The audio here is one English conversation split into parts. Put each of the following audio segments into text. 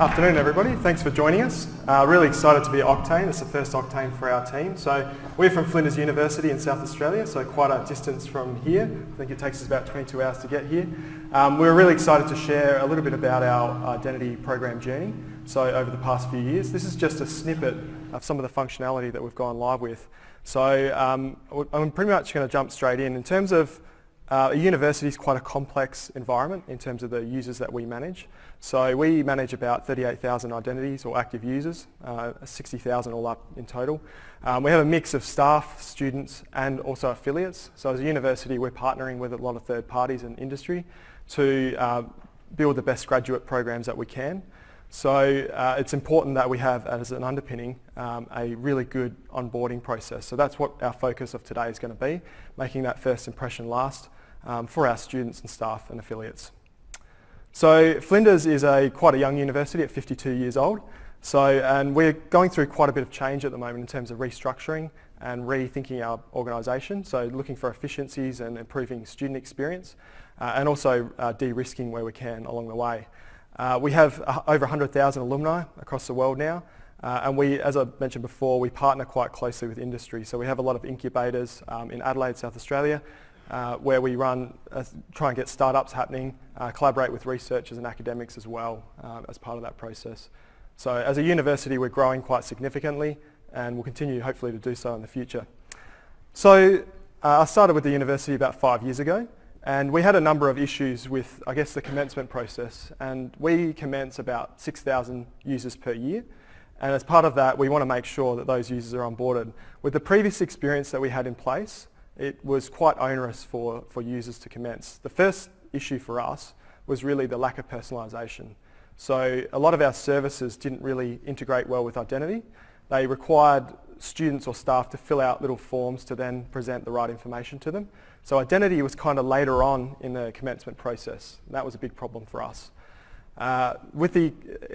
Afternoon everybody, thanks for joining us. Really excited to be at Oktane. It's the first Oktane for our team. So we're from Flinders University in South Australia, so quite a distance from here. I think it takes us about 22 hours to get here. We're really excited to share a little bit about our identity program journey. So over the past few years, this is just a snippet of some of the functionality that we've gone live with. So I'm pretty much going to jump straight in. In terms of a university is quite a complex environment in terms of the users that we manage. So we manage about 38,000 identities or active users, 60,000 all up in total. We have a mix of staff, students and also affiliates. So as a university we're partnering with a lot of third parties and industry to build the best graduate programs that we can. So it's important that we have as an underpinning a really good onboarding process. So that's what our focus of today is going to be, making that first impression last for our students and staff and affiliates. So Flinders is quite a young university at 52 years old. And we're going through quite a bit of change at the moment in terms of restructuring and rethinking our organisation. So looking for efficiencies and improving student experience and also de-risking where we can along the way. We have over 100,000 alumni across the world now. And we, as I mentioned before, we partner quite closely with industry. So we have a lot of incubators in Adelaide, South Australia, where we try and get startups happening, collaborate with researchers and academics as well as part of that process. So as a university we're growing quite significantly and we'll continue hopefully to do so in the future. So I started with the university about 5 years ago and we had a number of issues with the commencement process, and we commence about 6,000 users per year. And as part of that, we want to make sure that those users are onboarded. With the previous experience that we had in place, it was quite onerous for users to commence. The first issue for us was really the lack of personalisation. So a lot of our services didn't really integrate well with identity. They required students or staff to fill out little forms to then present the right information to them. So identity was kind of later on in the commencement process. That was a big problem for us. With the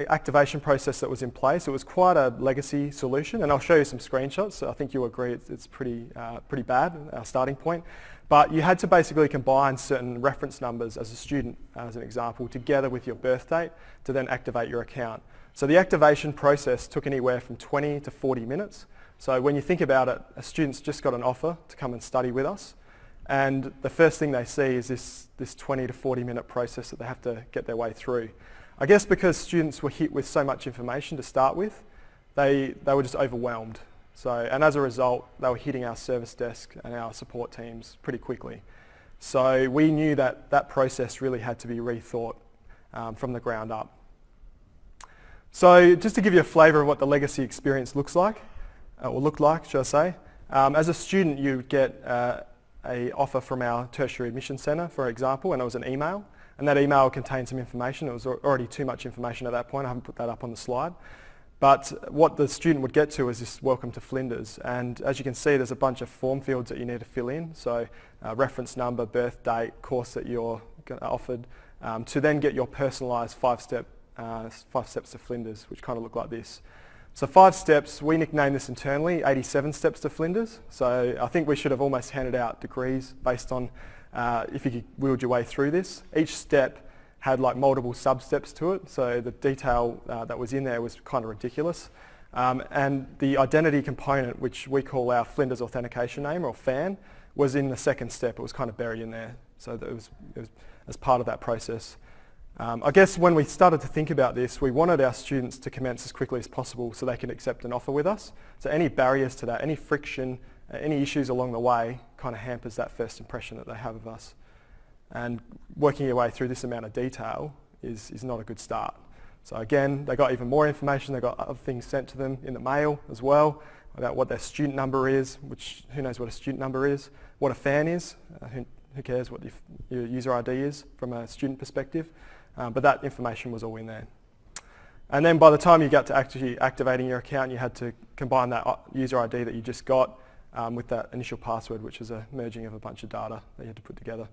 activation process that was in place, it was quite a legacy solution, and I'll show you some screenshots. So I think you'll agree it's pretty bad, our starting point. But you had to basically combine certain reference numbers as a student, as an example, together with your birth date to then activate your account. So the activation process took anywhere from 20 to 40 minutes. So when you think about it, a student's just got an offer to come and study with us. And the first thing they see is this 20 to 40 minute process that they have to get their way through. I guess because students were hit with so much information to start with, they were just overwhelmed. And as a result, they were hitting our service desk and our support teams pretty quickly. So we knew that that process really had to be rethought from the ground up. So just to give you a flavour of what the legacy experience looks like, or looked like, should I say. As a student, you get an offer from our tertiary admission centre, for example, and it was an email. And that email contained some information. It was already too much information at that point. I haven't put that up on the slide. But what the student would get to was this welcome to Flinders. And as you can see, there's a bunch of form fields that you need to fill in. So reference number, birth date, course that you're offered, to then get your personalised 5 steps to Flinders, which kind of look like this. So 5 steps, we nicknamed this internally 87 steps to Flinders. So I think we should have almost handed out degrees based on if you could wield your way through this. Each step had like multiple sub-steps to it, so the detail that was in there was kind of ridiculous. And the identity component, which we call our Flinders authentication name, or FAN, was in the second step. It was kind of buried in there, so that it was as part of that process. I guess when we started to think about this, we wanted our students to commence as quickly as possible so they could accept an offer with us. So any barriers to that, any friction, any issues along the way kind of hampers that first impression that they have of us. And working your way through this amount of detail is not a good start. So again, they got even more information. They got other things sent to them in the mail as well about what their student number is, which who knows what a student number is, what a FAN is, who cares what your user ID is from a student perspective. But that information was all in there. And then by the time you got to actually activating your account, you had to combine that user ID that you just got with that initial password, which is a merging of a bunch of data that you had to put together.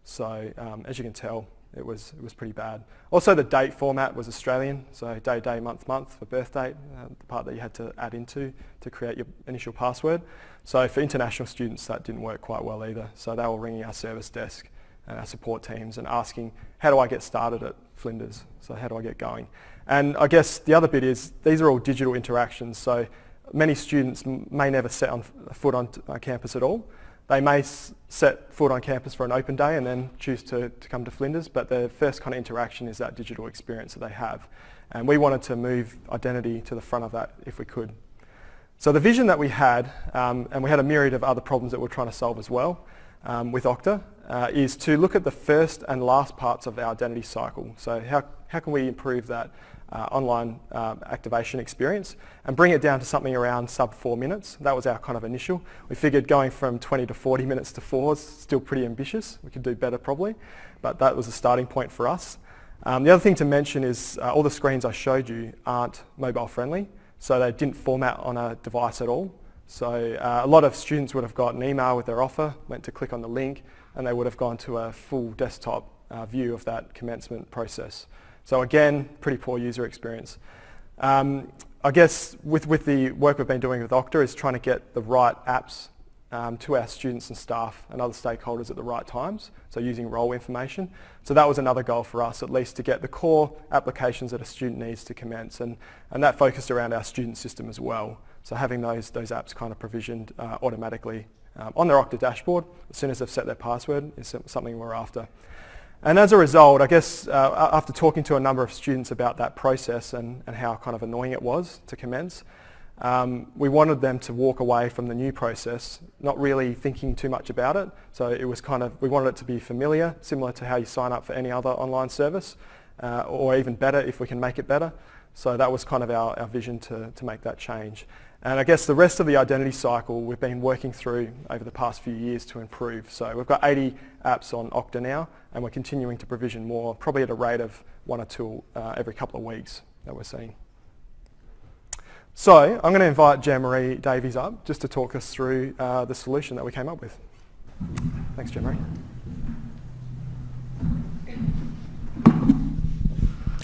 So as you can tell, it was pretty bad. Also, the date format was Australian, so day, month for birth date, the part that you had to add into to create your initial password. So for international students, that didn't work quite well either. So they were ringing our service desk and our support teams and asking, how do I get started at Flinders? So how do I get going? And I guess the other bit is these are all digital interactions, so many students may never set foot on campus at all. They may set foot on campus for an open day and then choose to come to Flinders, but their first kind of interaction is that digital experience that they have. And we wanted to move identity to the front of that if we could. So the vision that we had, and we had a myriad of other problems that we're trying to solve as well with Okta, is to look at the first and last parts of our identity cycle. So how can we improve that online activation experience and bring it down to something around sub 4 minutes. That was our kind of initial. We figured going from 20 to 40 minutes to 4 is still pretty ambitious. We could do better probably, but that was a starting point for us. The other thing to mention is all the screens I showed you aren't mobile friendly, so they didn't format on a device at all. So a lot of students would have got an email with their offer, went to click on the link, and they would have gone to a full desktop view of that commencement process. So again, pretty poor user experience. I guess with the work we've been doing with Okta is trying to get the right apps to our students and staff and other stakeholders at the right times, so using role information. So that was another goal for us, at least to get the core applications that a student needs to commence, and that focused around our student system as well. So having those apps kind of provisioned automatically on their Okta dashboard as soon as they've set their password is something we're after. And as a result, I guess after talking to a number of students about that process and how kind of annoying it was to commence, we wanted them to walk away from the new process not really thinking too much about it. So it was kind of, we wanted it to be familiar, similar to how you sign up for any other online service, or even better if we can make it better. So that was kind of our vision to make that change. And I guess the rest of the identity cycle we've been working through over the past few years to improve. So we've got 80 apps on Okta now, and we're continuing to provision more, probably at a rate of 1 or 2 every couple of weeks that we're seeing. So I'm going to invite Jean-Marie Davies up just to talk us through the solution that we came up with. Thanks, Jean-Marie.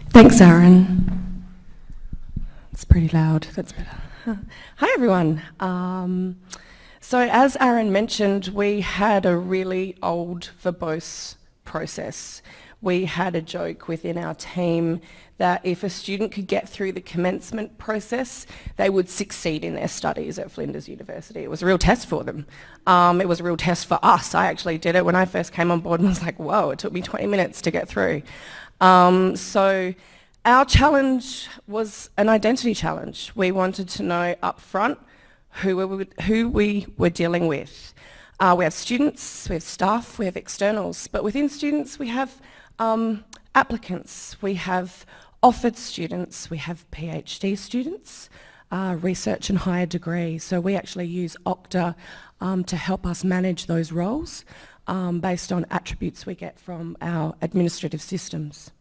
Thanks, Aaron. It's pretty loud. That's better. Hi, everyone. So as Aaron mentioned, we had a really old verbose process. We had a joke within our team that if a student could get through the commencement process, they would succeed in their studies at Flinders University. It was a real test for them. It was a real test for us. I actually did it when I first came on board and was like, whoa, it took me 20 minutes to get through. So our challenge was an identity challenge. We wanted to know up front who we were dealing with. We have students, we have staff, we have externals, but within students we have applicants, we have offered students, we have PhD students, research and higher degree. So we actually use Okta to help us manage those roles based on attributes we get from our administrative systems.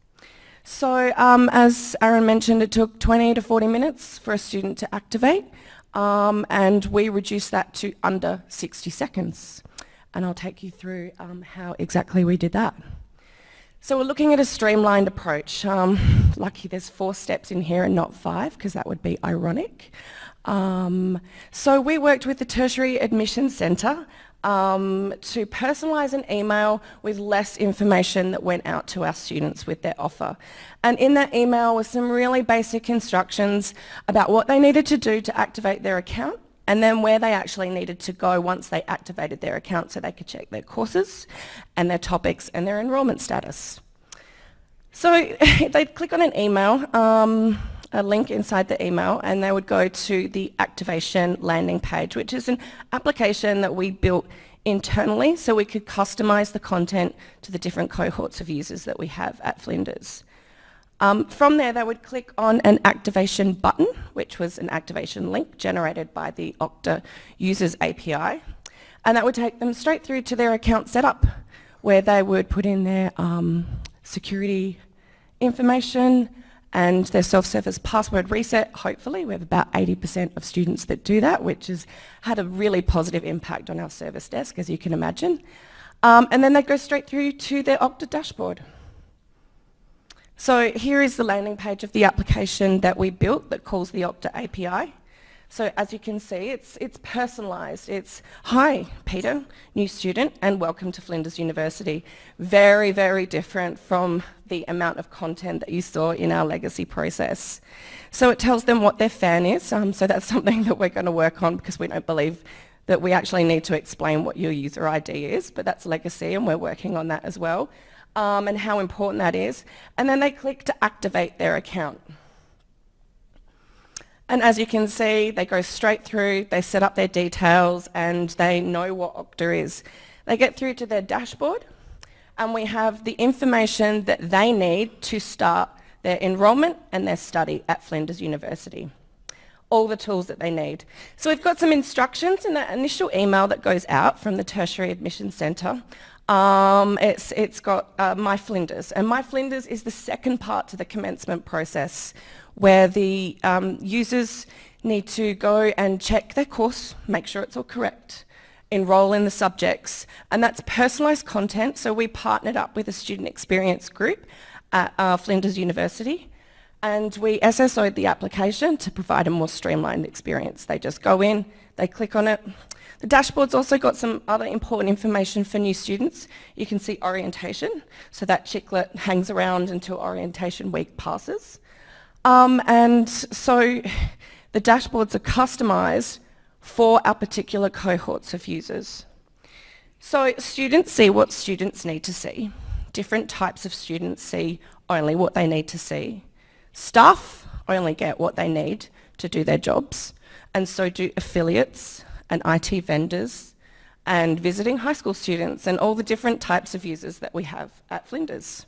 So as Aaron mentioned, it took 20 to 40 minutes for a student to activate, and we reduced that to under 60 seconds. And I'll take you through how exactly we did that. So we're looking at a streamlined approach. Lucky there's 4 steps in here and not 5, because that would be ironic. So we worked with the Tertiary Admissions Centre to personalise an email with less information that went out to our students with their offer. And in that email was some really basic instructions about what they needed to do to activate their account, and then where they actually needed to go once they activated their account so they could check their courses and their topics and their enrolment status. So they'd click on an email, a link inside the email, and they would go to the activation landing page, which is an application that we built internally so we could customise the content to the different cohorts of users that we have at Flinders. From there, they would click on an activation button, which was an activation link generated by the Okta Users API, and that would take them straight through to their account setup, where they would put in their security information and their self-service password reset. Hopefully, we have about 80% of students that do that, which has had a really positive impact on our service desk, as you can imagine. And then they go straight through to their Okta dashboard. So here is the landing page of the application that we built that calls the Okta API. So as you can see, it's personalised. It's, hi, Peter, new student, and welcome to Flinders University. Very, very different from the amount of content that you saw in our legacy process. So it tells them what their fan is. So that's something that we're going to work on, because we don't believe that we actually need to explain what your user ID is, but that's legacy, and we're working on that as well, and how important that is. And then they click to activate their account. And as you can see, they go straight through, they set up their details, and they know what Okta is. They get through to their dashboard, and we have the information that they need to start their enrolment and their study at Flinders University. All the tools that they need. So we've got some instructions in that initial email that goes out from the Tertiary Admissions Centre. It's got My Flinders, and My Flinders is the second part to the commencement process, where the users need to go and check their course, make sure it's all correct, enrol in the subjects, and that's personalised content. So we partnered up with a student experience group at Flinders University, and we SSO'd the application to provide a more streamlined experience. They just go in, they click on it. The dashboard's also got some other important information for new students. You can see orientation, so that chiclet hangs around until orientation week passes. And so the dashboards are customised for our particular cohorts of users. So students see what students need to see. Different types of students see only what they need to see. Staff only get what they need to do their jobs, and so do affiliates and IT vendors and visiting high school students and all the different types of users that we have at Flinders.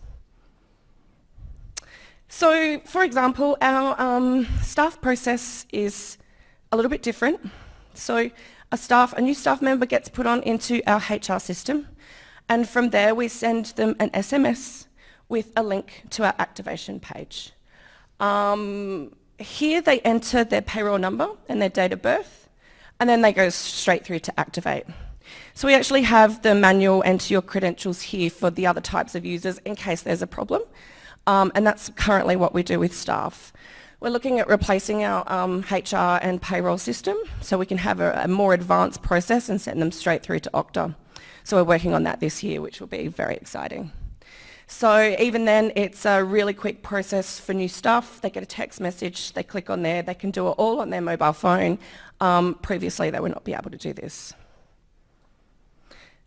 So, for example, our staff process is a little bit different. So a new staff member gets put on into our HR system, and from there we send them an SMS with a link to our activation page. Here they enter their payroll number and their date of birth, and then they go straight through to activate. So we actually have the manual enter your credentials here for the other types of users in case there's a problem. And that's currently what we do with staff. We're looking at replacing our HR and payroll system so we can have a more advanced process and send them straight through to Okta. So we're working on that this year, which will be very exciting. So even then, it's a really quick process for new staff. They get a text message, they click on there, they can do it all on their mobile phone. Previously, they would not be able to do this.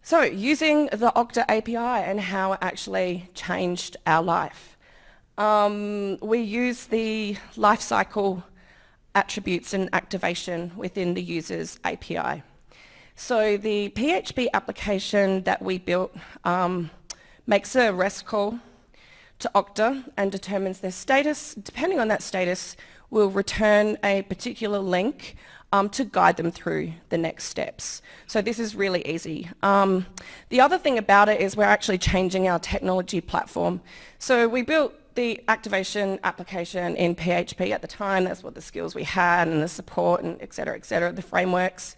So using the Okta API and how it actually changed our life. We use the lifecycle attributes and activation within the user's API. So the PHP application that we built makes a REST call to Okta and determines their status. Depending on that status, we'll return a particular link to guide them through the next steps. So this is really easy. The other thing about it is we're actually changing our technology platform. So we built the activation application in PHP at the time. That's what the skills we had and the support and et cetera, the frameworks.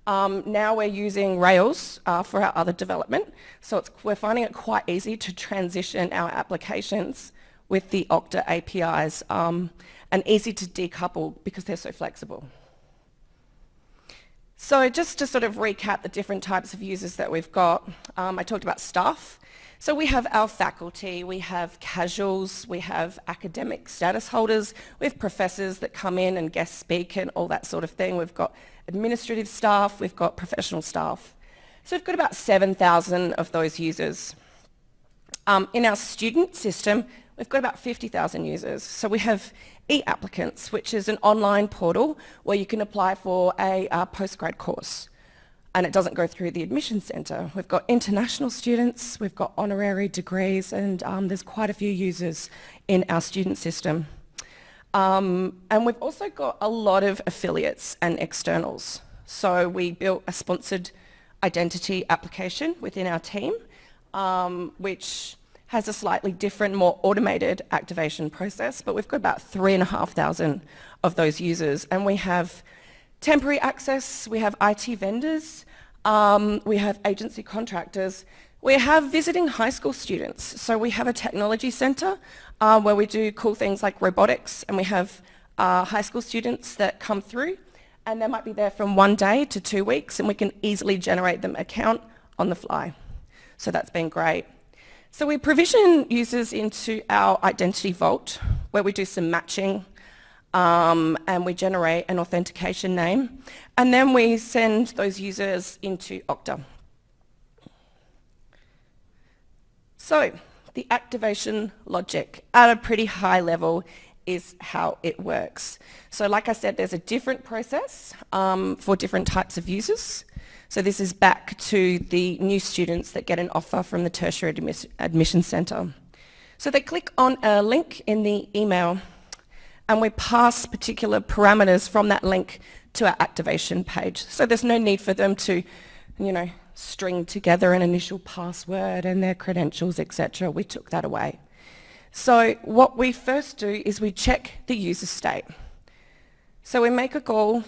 Now we're using Rails for our other development. So we're finding it quite easy to transition our applications with the Okta APIs and easy to decouple because they're so flexible. So just to sort of recap the different types of users that we've got, I talked about staff. So we have our faculty, we have casuals, we have academic status holders, we have professors that come in and guest speak and all that sort of thing. We've got administrative staff, we've got professional staff. So we've got about 7,000 of those users. In our student system, we've got about 50,000 users. So we have e-applicants, which is an online portal where you can apply for a postgrad course. And it doesn't go through the admissions centre. We've got international students, we've got honorary degrees, and there's quite a few users in our student system. And we've also got a lot of affiliates and externals. So we built a sponsored identity application within our team, which has a slightly different, more automated activation process, but we've got about 3,500 of those users. And we have temporary access, we have IT vendors, we have agency contractors, we have visiting high school students. So we have a technology centre where we do cool things like robotics, and we have high school students that come through and they might be there from 1 day to 2 weeks, and we can easily generate them account on the fly. So that's been great. So we provision users into our identity vault, where we do some matching, and we generate an authentication name, and then we send those users into Okta. So the activation logic at a pretty high level is how it works. So like I said, there's a different process for different types of users. So this is back to the new students that get an offer from the tertiary admission centre. So they click on a link in the email, and we pass particular parameters from that link to our activation page. So there's no need for them to, string together an initial password and their credentials, etc. We took that away. So what we first do is we check the user state. So we make a call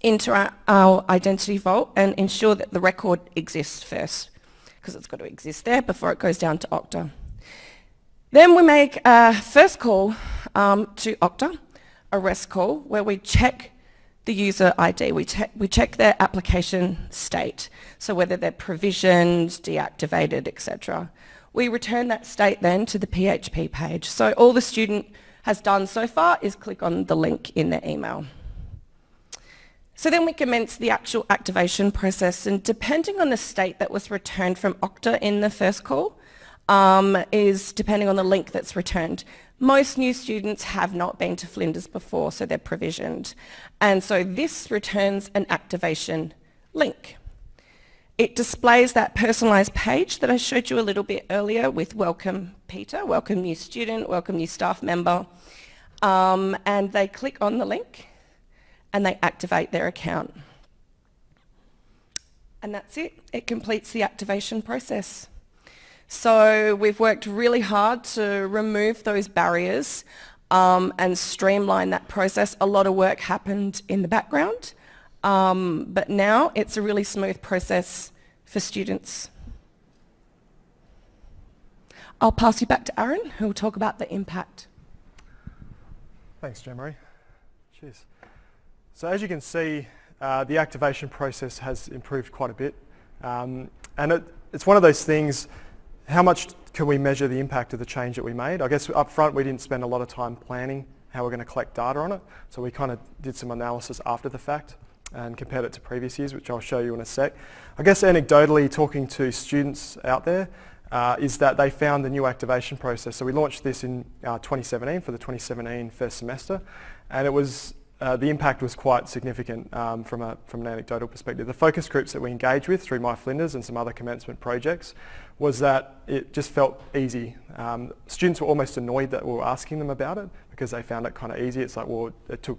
into our identity vault and ensure that the record exists first, because it's got to exist there before it goes down to Okta. Then we make a first call to Okta, a REST call, where we check the user ID. We check their application state, so whether they're provisioned, deactivated, etc. We return that state then to the PHP page. So all the student has done so far is click on the link in their email. So then we commence the actual activation process, and depending on the state that was returned from Okta in the first call, is depending on the link that's returned. Most new students have not been to Flinders before, so they're provisioned. And so this returns an activation link. It displays that personalised page that I showed you a little bit earlier with welcome Peter, welcome new student, welcome new staff member. And they click on the link and they activate their account. And that's it. It completes the activation process. So we've worked really hard to remove those barriers and streamline that process. A lot of work happened in the background. But now it's a really smooth process for students. I'll pass you back to Aaron, who will talk about the impact. Thanks, Jean-Marie. Cheers. So as you can see, the activation process has improved quite a bit. And it's one of those things, how much can we measure the impact of the change that we made? I guess up front we didn't spend a lot of time planning how we're going to collect data on it. So we kind of did some analysis after the fact and compared it to previous years, which I'll show you in a sec. I guess anecdotally, talking to students out there, is that they found the new activation process. So we launched this in 2017 for the 2017 first semester, and it was the impact was quite significant from an anecdotal perspective. The focus groups that we engaged with through My Flinders and some other commencement projects was that it just felt easy. Students were almost annoyed that we were asking them about it because they found it kind of easy. It's like, well, it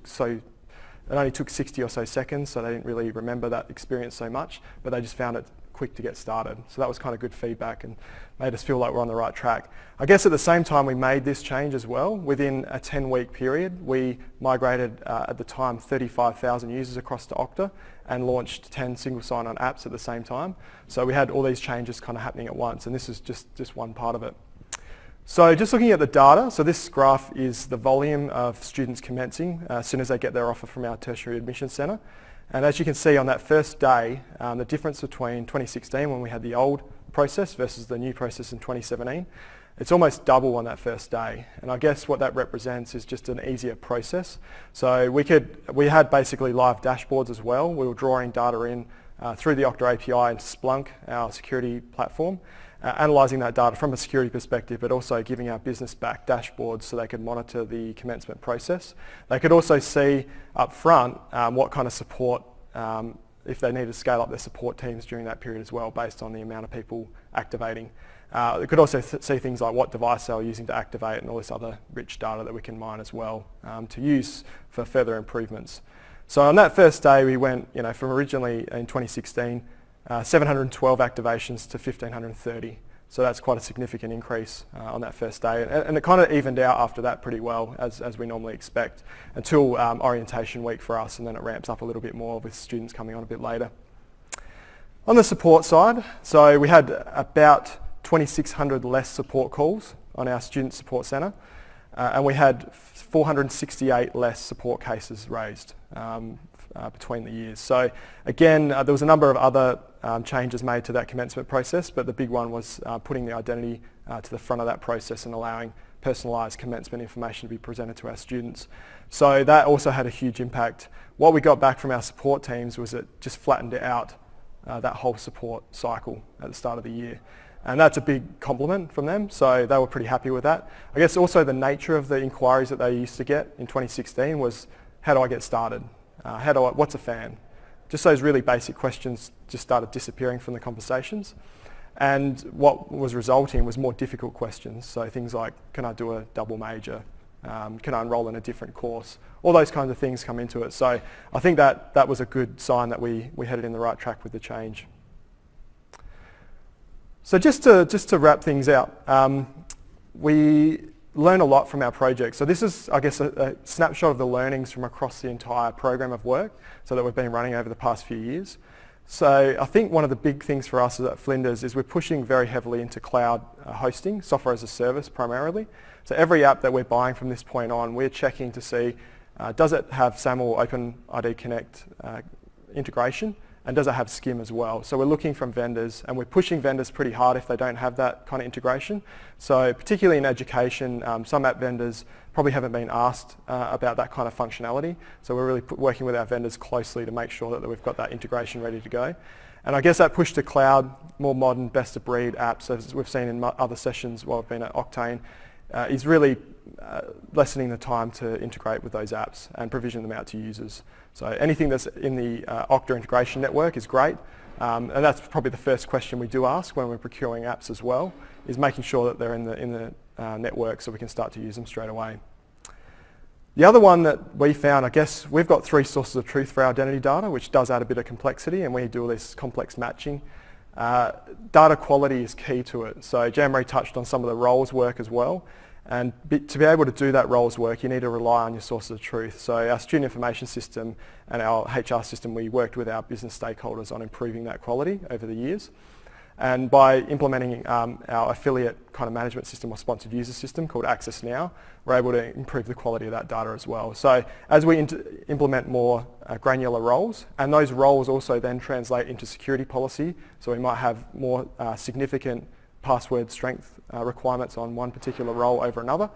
only took 60 or so seconds, so they didn't really remember that experience so much, but they just found it quick to get started. So that was kind of good feedback and made us feel like we're on the right track. I guess at the same time we made this change as well. Within a 10-week period, we migrated at the time 35,000 users across to Okta and launched 10 single sign-on apps at the same time. So we had all these changes kind of happening at once, and this is just one part of it. So just looking at the data, so this graph is the volume of students commencing as soon as they get their offer from our tertiary admission centre. And as you can see on that first day, the difference between 2016 when we had the old process versus the new process in 2017, it's almost double on that first day. And I guess what that represents is just an easier process. So we had basically live dashboards as well. We were drawing data in through the Okta API into Splunk, our security platform, analysing that data from a security perspective, but also giving our business back dashboards so they could monitor the commencement process. They could also see up front what kind of support, if they needed to scale up their support teams during that period as well, based on the amount of people activating. They could also see things like what device they were using to activate and all this other rich data that we can mine as well to use for further improvements. So on that first day we went, from originally in 2016, 712 activations to 1,530. So that's quite a significant increase on that first day. And it kind of evened out after that pretty well, as we normally expect, until orientation week for us, and then it ramps up a little bit more with students coming on a bit later. On the support side, so we had about 2,600 less support calls on our student support centre, and we had 468 less support cases raised between the years. So again, there was a number of other changes made to that commencement process, but the big one was putting the identity to the front of that process and allowing personalised commencement information to be presented to our students. So that also had a huge impact. What we got back from our support teams was it just flattened out that whole support cycle at the start of the year. And that's a big compliment from them, so they were pretty happy with that. I guess also the nature of the inquiries that they used to get in 2016 was, how do I get started? What's a fan? Just those really basic questions just started disappearing from the conversations. And what was resulting was more difficult questions. So things like, can I do a double major? Can I enroll in a different course? All those kinds of things come into it. So I think that was a good sign that we headed in the right track with the change. So just to wrap things out, we learn a lot from our project. So this is, I guess, a snapshot of the learnings from across the entire program of work so that we've been running over the past few years. So I think one of the big things for us at Flinders is we're pushing very heavily into cloud hosting, software as a service primarily. So every app that we're buying from this point on, we're checking to see, does it have SAML OpenID Connect integration? And does it have SCIM as well? So we're looking from vendors, and we're pushing vendors pretty hard if they don't have that kind of integration. So particularly in education, some app vendors probably haven't been asked about that kind of functionality. So we're really working with our vendors closely to make sure that we've got that integration ready to go. And I guess that push to cloud, more modern, best-of-breed apps, as we've seen in other sessions while I've been at Oktane, is really lessening the time to integrate with those apps and provision them out to users. So anything that's in the Okta integration network is great, and that's probably the first question we do ask when we're procuring apps as well, is making sure that they're in the network so we can start to use them straight away. The other one that we found, I guess, we've got 3 sources of truth for our identity data, which does add a bit of complexity, and we do all this complex matching. Data quality is key to it. So Jean-Marie touched on some of the roles work as well. And to be able to do that roles work, you need to rely on your sources of truth. So our student information system and our HR system, we worked with our business stakeholders on improving that quality over the years. And by implementing our affiliate kind of management system or sponsored user system called Access Now, we're able to improve the quality of that data as well. So as we implement more granular roles, and those roles also then translate into security policy, so we might have more significant password strength requirements on one particular role over another,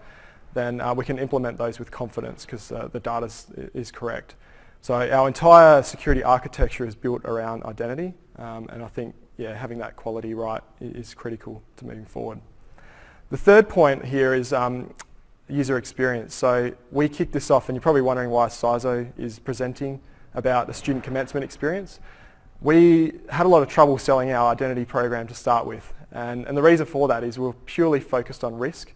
then we can implement those with confidence because the data is correct. So our entire security architecture is built around identity, and I think having that quality right is critical to moving forward. The third point here is user experience. So we kicked this off, and you're probably wondering why CISO is presenting about a student commencement experience. We had a lot of trouble selling our identity program to start with. And the reason for that is we're purely focused on risk.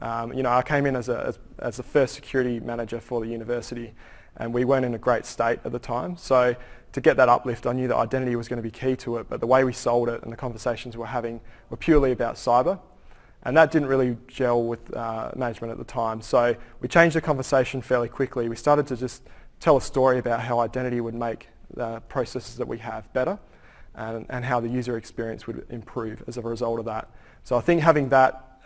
I came in as the first security manager for the university, and we weren't in a great state at the time. So to get that uplift, I knew that identity was going to be key to it, but the way we sold it and the conversations we're having were purely about cyber. And that didn't really gel with management at the time. So we changed the conversation fairly quickly. We started to just tell a story about how identity would make the processes that we have better. And how the user experience would improve as a result of that. So I think having that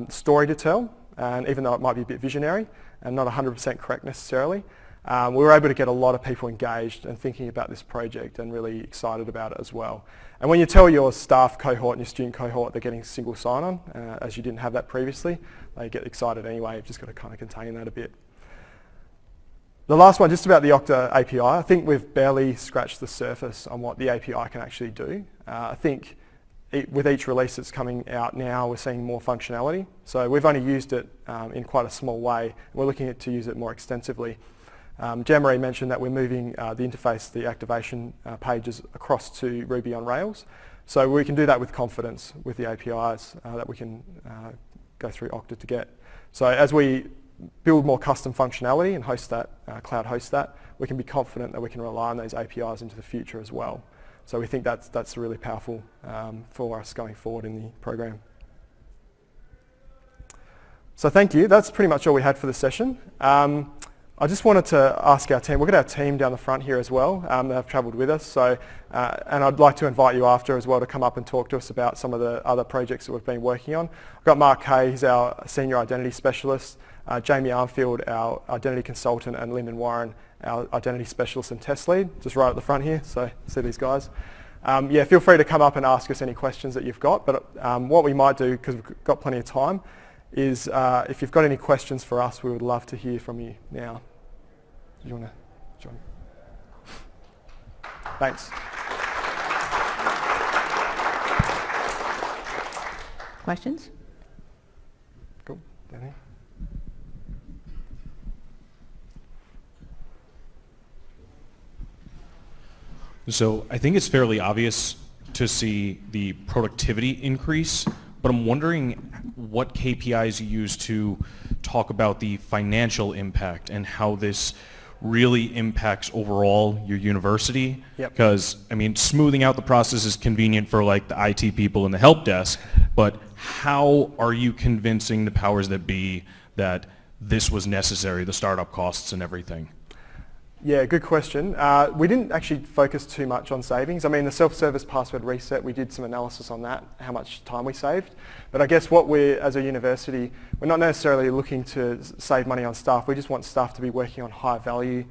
story to tell, and even though it might be a bit visionary and not 100% correct necessarily, we were able to get a lot of people engaged and thinking about this project and really excited about it as well. And when you tell your staff cohort and your student cohort they're getting single sign-on, as you didn't have that previously, they get excited anyway. You've just got to kind of contain that a bit. The last one, just about the Okta API, I think we've barely scratched the surface on what the API can actually do. I think with each release that's coming out now, we're seeing more functionality. So we've only used it in quite a small way. We're looking to use it more extensively. Jean-Marie mentioned that we're moving the interface, the activation pages across to Ruby on Rails. So we can do that with confidence with the APIs that we can go through Okta to get. So as we build more custom functionality and host that, cloud host that, we can be confident that we can rely on those APIs into the future as well. So we think that's really powerful for us going forward in the program. So thank you. That's pretty much all we had for the session. I just wanted to ask our team, we've got our team down the front here as well that have travelled with us, so, and I'd like to invite you after as well to come up and talk to us about some of the other projects that we've been working on. I've got Mark Kay, he's our Senior Identity Specialist. Jamie Armfield, our identity consultant, and Lyndon Warren, our identity specialist and test lead, just right at the front here, so see these guys. Yeah, feel free to come up and ask us any questions that you've got, but what we might do, because we've got plenty of time, is if you've got any questions for us, we would love to hear from you now. Do you want to join? Thanks. Questions? Cool. Down here. So I think it's fairly obvious to see the productivity increase, but I'm wondering what KPIs you use to talk about the financial impact and how this really impacts overall your university. Yep. Because, I mean, smoothing out the process is convenient for like the IT people in the help desk, but how are you convincing the powers that be that this was necessary, the startup costs and everything? Yeah, good question. We didn't actually focus too much on savings. I mean, the self-service password reset, we did some analysis on that, how much time we saved. But I guess what we're, as a university, we're not necessarily looking to save money on staff. We just want staff to be working on high value,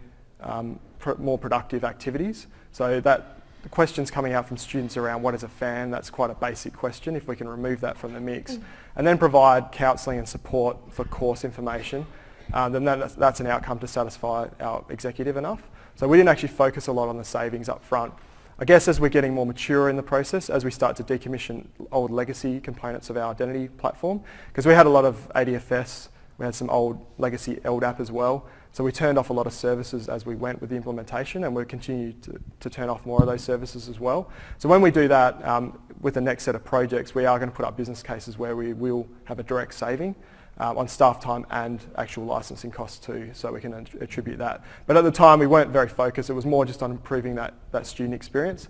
more productive activities. So that the questions coming out from students around what is a fan, that's quite a basic question, if we can remove that from the mix. And then provide counselling and support for course information. Then that's an outcome to satisfy our executive enough. So we didn't actually focus a lot on the savings up front. I guess as we're getting more mature in the process, as we start to decommission old legacy components of our identity platform, because we had a lot of ADFS, we had some old legacy LDAP as well, so we turned off a lot of services as we went with the implementation, and we'll continue to turn off more of those services as well. So when we do that, with the next set of projects, we are going to put up business cases where we will have a direct saving on staff time and actual licensing costs too, so we can attribute that. But at the time we weren't very focused, it was more just on improving that student experience.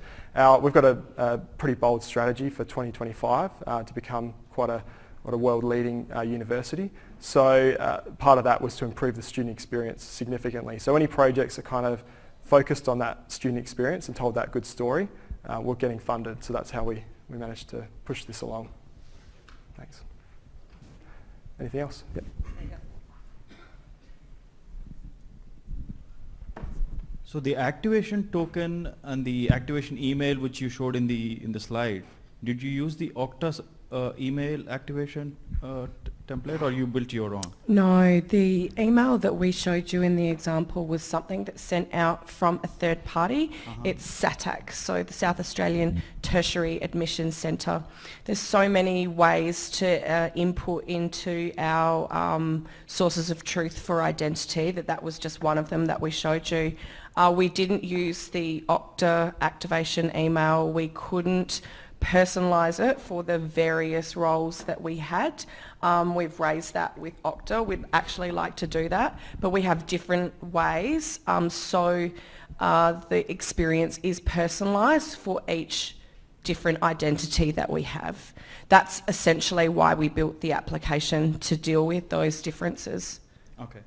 We've got a pretty bold strategy for 2025 to become quite a world-leading university. So part of that was to improve the student experience significantly. So any projects that kind of focused on that student experience and told that good story, we're getting funded, so that's how we managed to push this along. Thanks. Anything else? Yep. So the activation token and the activation email which you showed in the slide, did you use the Okta email activation template, or you built your own? No, the email that we showed you in the example was something that's sent out from a third party. It's SATAC, so the South Australian Tertiary Admissions Centre. There's so many ways to input into our sources of truth for identity that was just one of them that we showed you. We didn't use the Okta activation email. We couldn't personalise it for the various roles that we had. We've raised that with Okta. We'd actually like to do that, but we have different ways. So the experience is personalised for each different identity that we have. That's essentially why we built the application, to deal with those differences. Okay.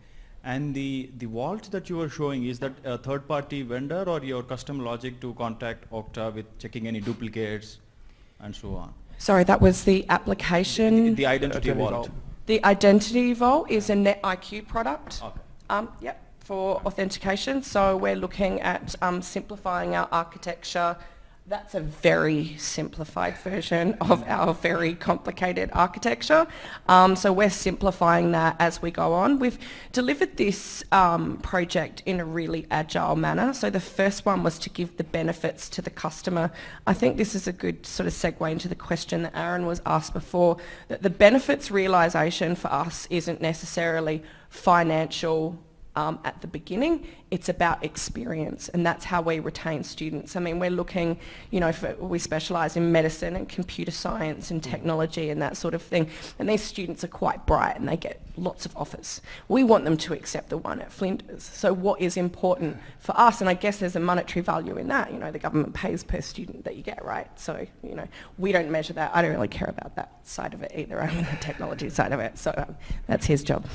And the vault that you were showing, is that a third-party vendor or your custom logic to contact Okta with checking any duplicates and so on? Sorry, that was the application. The identity vault. The identity vault is a NetIQ product. Okay. Yep, for authentication. So we're looking at simplifying our architecture. That's a very simplified version of our very complicated architecture. So we're simplifying that as we go on. We've delivered this project in a really agile manner. So the first one was to give the benefits to the customer. I think this is a good sort of segue into the question that Aaron was asked before, that the benefits realisation for us isn't necessarily financial at the beginning. It's about experience, and that's how we retain students. I mean, we're looking, we specialise in medicine and computer science and technology and that sort of thing, and these students are quite bright and they get lots of offers. We want them to accept the one at Flinders. So what is important for us, and I guess there's a monetary value in that, the government pays per student that you get, right? So, we don't measure that. I don't really care about that side of it either. I'm in the technology side of it, so that's his job.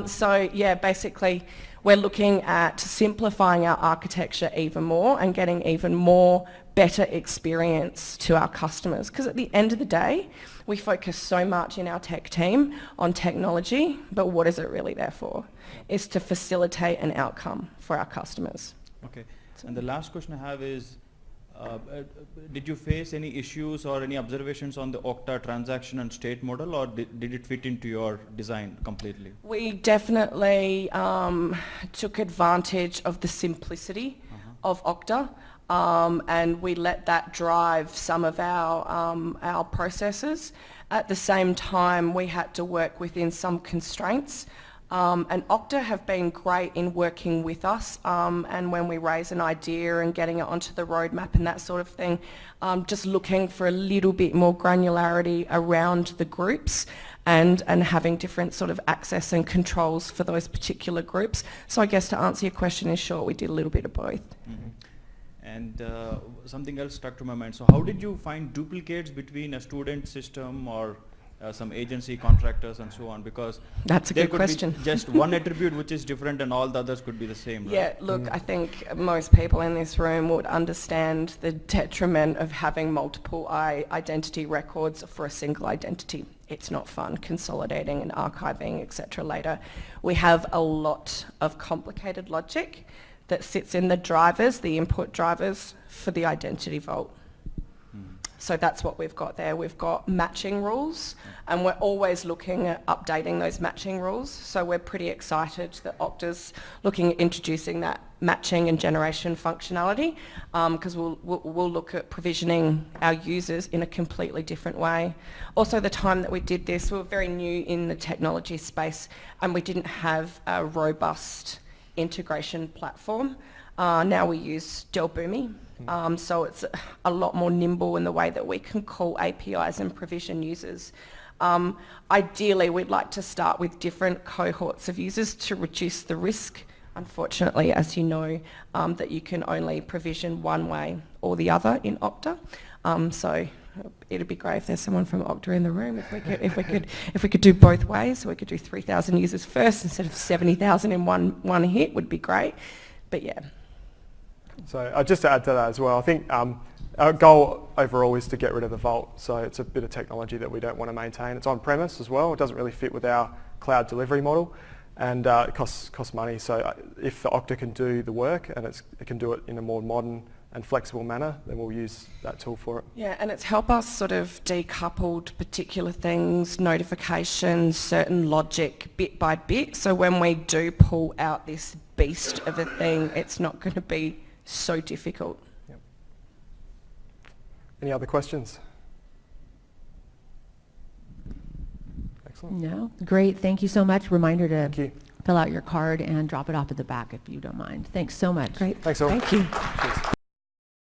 So yeah, basically basically we're looking at simplifying our architecture even more and getting even more better experience to our customers. Because at the end of the day, we focus so much in our tech team on technology, but what is it really there for? It's to facilitate an outcome for our customers. Okay. And the last question I have is, did you face any issues or any observations on the Okta transaction and state model, or did it fit into your design completely? We definitely took advantage of the simplicity of Okta, and we let that drive some of our processes. At the same time, we had to work within some constraints. And Okta have been great in working with us, and when we raise an idea and getting it onto the roadmap and that sort of thing, just looking for a little bit more granularity around the groups and having different sort of access and controls for those particular groups. So I guess to answer your question in short, we did a little bit of both. Mm-hmm. And something else stuck to my mind. So how did you find duplicates between a student system or some agency contractors and so on? Because that's a there good could question. be just one attribute which is different and all the others could be the same, right? Yeah, look, I think most people in this room would understand the detriment of having multiple identity records for a single identity. It's not fun consolidating and archiving, etc. later. We have a lot of complicated logic that sits in the drivers, the input drivers for the identity vault. So that's what we've got there. We've got matching rules, and we're always looking at updating those matching rules. So we're pretty excited that Okta's looking at introducing that matching and generation functionality, because we'll look at provisioning our users in a completely different way. Also, the time that we did this, we were very new in the technology space, and we didn't have a robust integration platform. Now we use Delboomi. So it's a lot more nimble in the way that we can call APIs and provision users. Ideally, we'd like to start with different cohorts of users to reduce the risk. Unfortunately, as you know, that you can only provision one way or the other in Okta. So it'd be great if there's someone from Okta in the room. If we could do both ways, so we could do 3,000 users first instead of 70,000 in one hit, would be great. But yeah. So just to add to that as well, I think our goal overall is to get rid of the vault. So it's a bit of technology that we don't want to maintain. It's on-premise as well. It doesn't really fit with our cloud delivery model, and it costs money. So if the Okta can do the work and it can do it in a more modern and flexible manner, then we'll use that tool for it. Yeah, and it's helped us sort of decoupled particular things, notifications, certain logic bit by bit. So when we do pull out this beast of a thing, it's not going to be so difficult. Yep. Any other questions? Excellent. No? Great. Thank you so much. Reminder to Thank you. fill out your card and drop it off at the back if you don't mind. Thanks so much. Great. Thanks all. Thank you. Cheers.